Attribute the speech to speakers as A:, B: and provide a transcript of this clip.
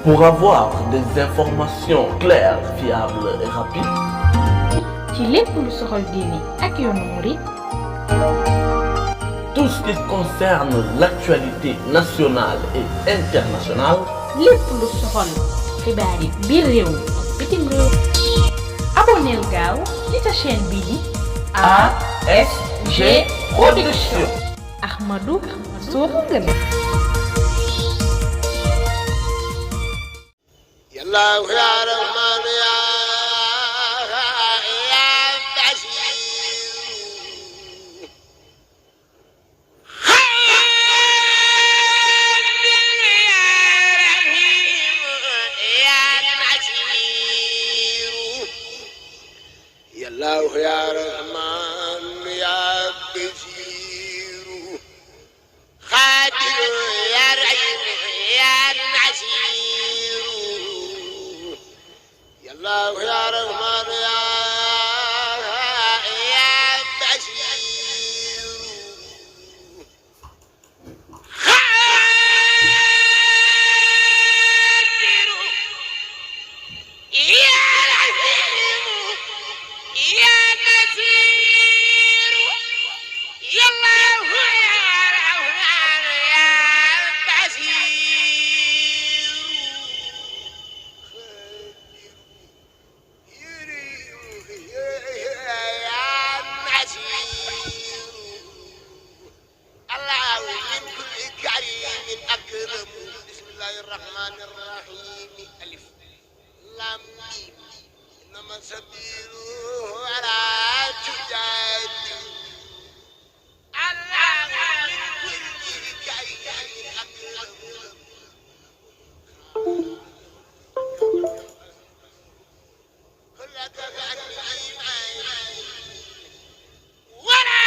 A: Pour avoir des informations claires, fiables et rapides,
B: ci lépp lu soxal diine ak yoonu murid,
A: tout ce qui concerne l'actualité nationale et internationale,
B: lépp lu soxal xibaar yi biir réew mi ak bitim réew. abonneel gaaw ci sa chaîne bii di ASG Production. Ahmadou Soxna.
C: الله يا رحمن يا بشير يا الله يا رحمن يا بشير خادر يا رحيم يا نصير يا الله يا رحمن يا بشير خادر يا رحيم يا نصير يا الله يا رحمن يا بشير الله من كل كريم أكرم بسم الله الرحمن الرحيم ألف لام ميم إنما سبيل على تجاد الله من كل كريم أكرم كلك بأكرم ولا